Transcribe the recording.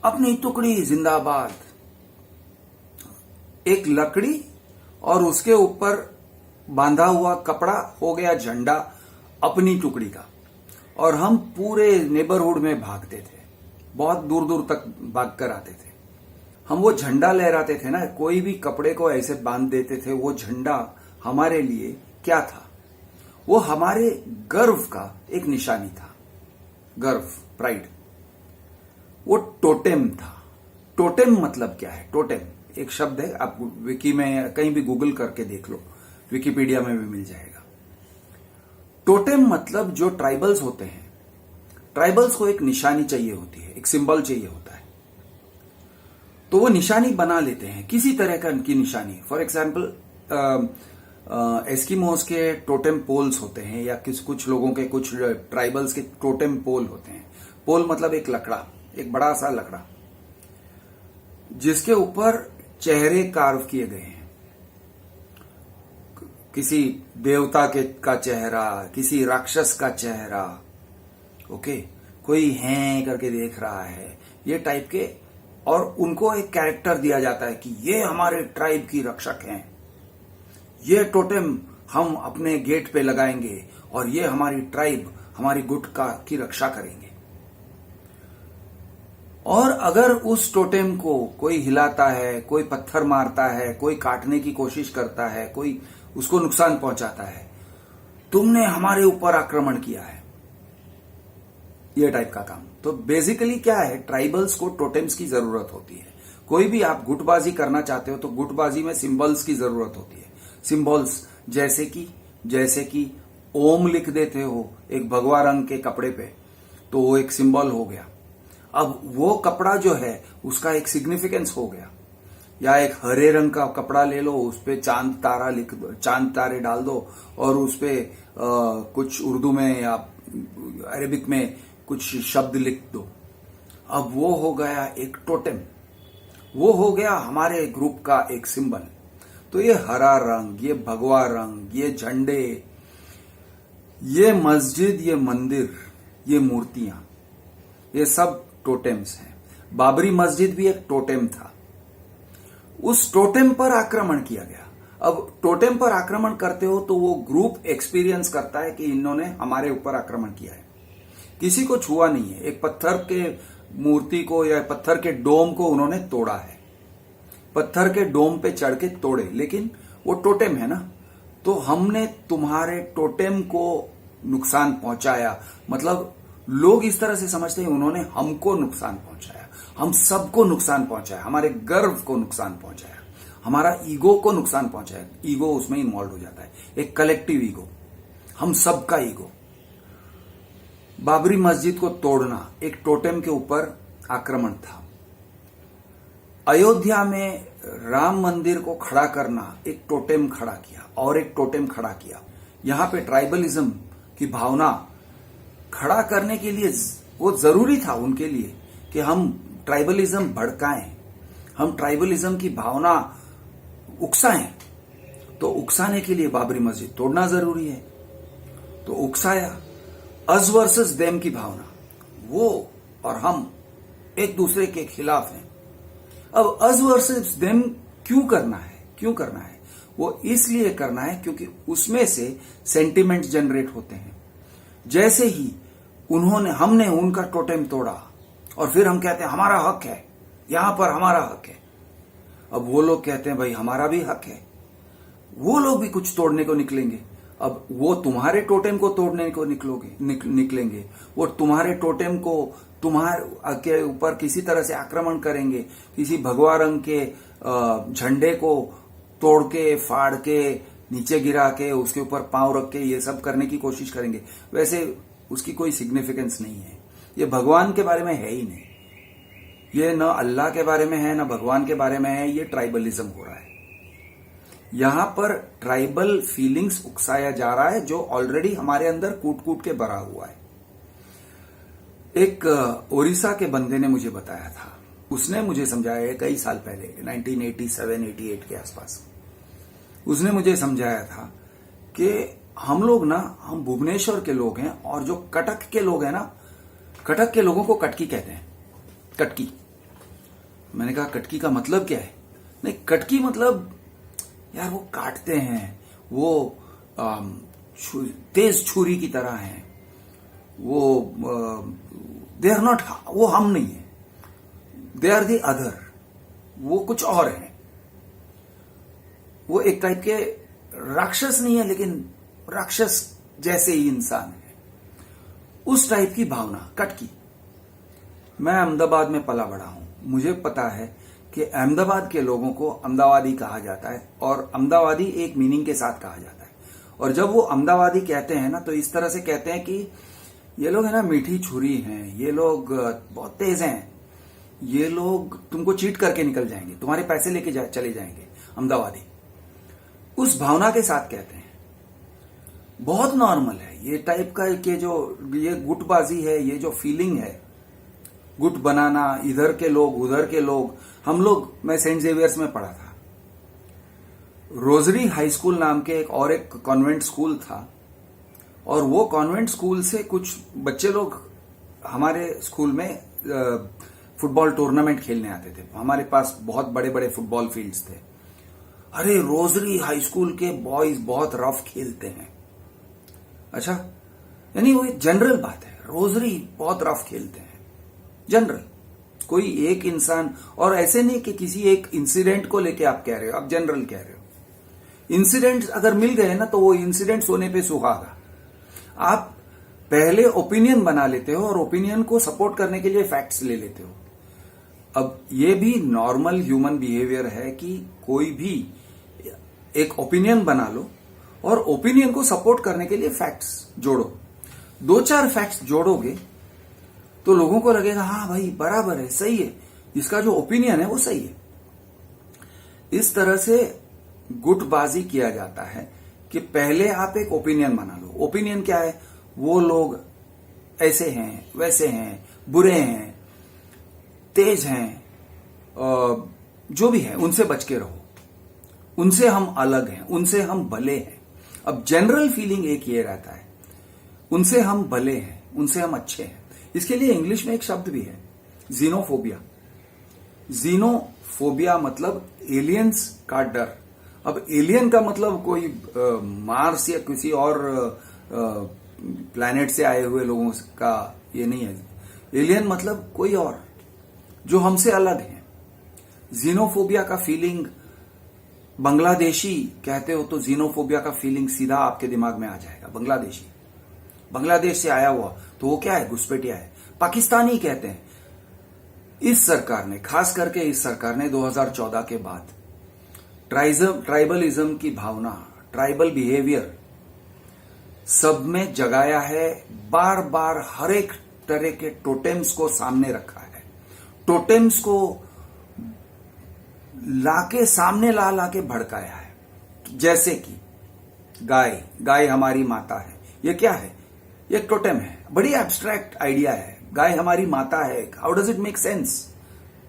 अपनी टुकड़ी जिंदाबाद। एक लकड़ी और उसके ऊपर बांधा हुआ कपड़ा हो गया झंडा अपनी टुकड़ी का। और हम पूरे नेबरहुड में भागते थे, बहुत दूर दूर तक भाग कर आते थे। हम वो झंडा लहराते थे ना, कोई भी कपड़े को ऐसे बांध देते थे। वो झंडा हमारे लिए क्या था? वो हमारे गर्व का एक निशानी था। गर्व, प्राइड। वो टोटेम था। टोटेम मतलब क्या है? टोटेम एक शब्द है, आप विकी में कहीं भी गूगल करके देख लो, विकिपीडिया में भी मिल जाएगा। टोटेम मतलब जो ट्राइबल्स होते हैं, ट्राइबल्स को एक निशानी चाहिए होती है, एक सिंबल चाहिए होता है। तो वो निशानी बना लेते हैं, किसी तरह का उनकी निशानी। फॉर एग्जाम्पल एस्किमोस के टोटेम पोल्स होते हैं, या कुछ लोगों के, कुछ ट्राइबल्स के टोटेम पोल होते हैं। पोल मतलब एक लकड़ा, एक बड़ा सा लकड़ा जिसके ऊपर चेहरे कार्व किए गए हैं। किसी देवता का चेहरा, किसी राक्षस का चेहरा, ओके, कोई है करके देख रहा है, ये टाइप के। और उनको एक कैरेक्टर दिया जाता है कि ये हमारे ट्राइब की रक्षक हैं, ये टोटेम हम अपने गेट पे लगाएंगे और ये हमारी ट्राइब, हमारी गुट की रक्षा करेंगे। और अगर उस टोटेम को कोई हिलाता है, कोई पत्थर मारता है, कोई काटने की कोशिश करता है, कोई उसको नुकसान पहुंचाता है, तुमने हमारे ऊपर आक्रमण किया है, ये टाइप का काम। तो बेसिकली क्या है, ट्राइबल्स को टोटेम्स की जरूरत होती है। कोई भी आप गुटबाजी करना चाहते हो तो गुटबाजी में सिंबल्स की जरूरत होती है। सिंबल्स जैसे कि ओम लिख देते हो एक भगवा रंग के कपड़े पे, तो वो एक सिंबल हो गया। अब वो कपड़ा जो है उसका एक सिग्निफिकेंस हो गया। या एक हरे रंग का कपड़ा ले लो, उस पे चांद तारा लिख दो, चांद तारे डाल दो, और उस पे कुछ उर्दू में या अरेबिक में कुछ शब्द लिख दो। अब वो हो गया एक टोटेम, वो हो गया हमारे ग्रुप का एक सिंबल। तो ये हरा रंग, ये भगवा रंग, ये झंडे, ये मस्जिद, ये मंदिर, ये मूर्तियां, ये सब टोटेम्स हैं। बाबरी मस्जिद भी एक टोटेम था। उस टोटेम पर आक्रमण किया गया। अब टोटेम पर आक्रमण करते हो तो वो ग्रुप एक्सपीरियंस करता है कि इन्होंने हमारे ऊपर आक्रमण किया है। किसी को छुआ नहीं है, एक पत्थर के मूर्ति को या पत्थर के डोम को उन्होंने तोड़ा है, पत्थर के डोम पे चढ़ के तोड़े, लेकिन वो टोटेम है ना। तो हमने तुम्हारे टोटेम को नुकसान पहुंचाया, मतलब लोग इस तरह से समझते हैं उन्होंने हमको नुकसान पहुंचाया, हम सबको नुकसान पहुंचाया, हमारे गर्व को नुकसान पहुंचाया, हमारा ईगो को नुकसान पहुंचाया। ईगो उसमें इन्वॉल्व हो जाता है, एक कलेक्टिव ईगो, हम सबका ईगो। बाबरी मस्जिद को तोड़ना एक टोटेम के ऊपर आक्रमण था। अयोध्या में राम मंदिर को खड़ा करना, एक टोटेम खड़ा किया और एक टोटेम खड़ा किया। यहां पे ट्राइबलिज्म की भावना खड़ा करने के लिए वो जरूरी था उनके लिए कि हम ट्राइबलिज्म भड़काएं, हम ट्राइबलिज्म की भावना उकसाएं। तो उकसाने के लिए बाबरी मस्जिद तोड़ना जरूरी है। तो उकसाया, अस वर्सेस देम की भावना, वो और हम एक दूसरे के खिलाफ हैं। अब अस वर्सेस देम क्यों करना है? वो इसलिए करना है क्योंकि उसमें से सेंटिमेंट्स जनरेट होते हैं। जैसे ही हमने उनका टोटेम तोड़ा और फिर हम कहते हैं हमारा हक है, यहां पर हमारा हक है। अब वो लोग कहते हैं भाई हमारा भी हक है, वो लोग भी कुछ तोड़ने को निकलेंगे। अब वो तुम्हारे टोटेम को तोड़ने को निकलेंगे, वो तुम्हारे टोटेम को तुम्हारे के ऊपर किसी तरह से आक्रमण करेंगे, किसी भगवा रंग के झंडे को तोड़ के, फाड़ के, नीचे गिरा के, उसके ऊपर पांव रख के ये सब करने की कोशिश करेंगे। वैसे उसकी कोई सिग्निफिकेंस नहीं है। ये भगवान के बारे में है ही नहीं, ये न अल्लाह के बारे में है, न भगवान के बारे में है। ये ट्राइबलिज्म हो रहा है। यहां पर ट्राइबल फीलिंग्स उकसाया जा रहा है, जो ऑलरेडी हमारे अंदर कूट कूट के भरा हुआ है। एक ओडिशा के बंदे ने मुझे बताया था, उसने मुझे समझाया है कई साल पहले, 1987-88 के आसपास। उसने मुझे समझाया था कि हम भुवनेश्वर के लोग हैं, और जो कटक के लोग हैं ना, कटक के लोगों को कटकी कहते हैं। कटकी मैंने कहा कटकी का मतलब क्या है? नहीं, कटकी मतलब यार वो काटते हैं, वो तेज छुरी की तरह हैं, वो दे आर नॉट, वो हम नहीं है, दे आर दी अदर, वो कुछ और है, वो एक टाइप के राक्षस नहीं है लेकिन राक्षस जैसे ही इंसान है, उस टाइप की भावना कटकी। मैं अहमदाबाद में पला बड़ा हूं, मुझे पता है कि अहमदाबाद के लोगों को अहमदाबादी कहा जाता है और अहमदाबादी एक मीनिंग के साथ कहा जाता है। और जब वो अहमदाबादी कहते हैं ना तो इस तरह से कहते हैं कि ये लोग है ना मीठी छुरी हैं, ये लोग बहुत तेज हैं, ये लोग तुमको चीट करके निकल जाएंगे, तुम्हारे पैसे लेके चले जाएंगे, अहमदाबादी उस भावना के साथ कहते हैं। बहुत नॉर्मल है ये टाइप का कि जो ये गुटबाजी है, ये जो फीलिंग है, गुट बनाना, इधर के लोग उधर के लोग। हम लोग, मैं सेंट जेवियर्स में पढ़ा था, रोजरी हाई स्कूल नाम के एक कॉन्वेंट स्कूल था, और वो कॉन्वेंट स्कूल से कुछ बच्चे लोग हमारे स्कूल में फुटबॉल टूर्नामेंट खेलने आते थे। हमारे पास बहुत बड़े बड़े फुटबॉल फील्ड्स थे। अरे रोजरी हाई स्कूल के बॉयज बहुत रफ खेलते हैं। अच्छा, यानी वो एक जनरल बात है, रोजरी बहुत रफ खेलते हैं, जनरल। कोई एक इंसान, और ऐसे नहीं कि किसी एक इंसिडेंट को लेके आप कह रहे हो, आप जनरल कह रहे हो। इंसिडेंट्स अगर मिल गए ना तो वो इंसिडेंट्स होने पे सुहागा। आप पहले ओपिनियन बना लेते हो और ओपिनियन को सपोर्ट करने के लिए फैक्ट्स ले लेते हो। अब ये भी नॉर्मल ह्यूमन बिहेवियर है कि कोई भी एक ओपिनियन बना लो और ओपिनियन को सपोर्ट करने के लिए फैक्ट्स जोड़ो। 2-4 फैक्ट्स जोड़ोगे तो लोगों को लगेगा हाँ भाई बराबर है, सही है, इसका जो ओपिनियन है वो सही है। इस तरह से गुटबाजी किया जाता है कि पहले आप एक ओपिनियन बना लो। ओपिनियन क्या है? वो लोग ऐसे हैं, वैसे हैं, बुरे हैं, तेज हैं, जो भी है उनसे बच के रहो, उनसे हम अलग हैं, उनसे हम भले हैं। अब जनरल फीलिंग एक ये रहता है, उनसे हम भले हैं, उनसे हम अच्छे हैं। इसके लिए इंग्लिश में एक शब्द भी है, जीनोफोबिया। जीनोफोबिया मतलब एलियंस का डर। अब एलियन का मतलब कोई मार्स या किसी और प्लैनेट से आए हुए लोगों का ये नहीं है। एलियन मतलब कोई और जो हमसे अलग है। जीनोफोबिया का फीलिंग, बांग्लादेशी कहते हो तो जीनोफोबिया का फीलिंग सीधा आपके दिमाग में आ जाएगा। बांग्लादेशी, बांग्लादेश से आया हुआ तो वो क्या है? घुसपैठिया है। पाकिस्तानी कहते हैं। इस सरकार ने, खास करके इस सरकार ने 2014 के बाद ट्राइबलिज्म की भावना, ट्राइबल बिहेवियर सब में जगाया है। बार बार हर एक तरह के टोटेम्स को सामने रखा है। टोटेम्स को लाके सामने ला के भड़काया है। जैसे कि गाय हमारी माता है। ये क्या है? ये एक टोटेम है। बड़ी एब्स्ट्रैक्ट आइडिया है। गाय हमारी माता है। How does it make sense?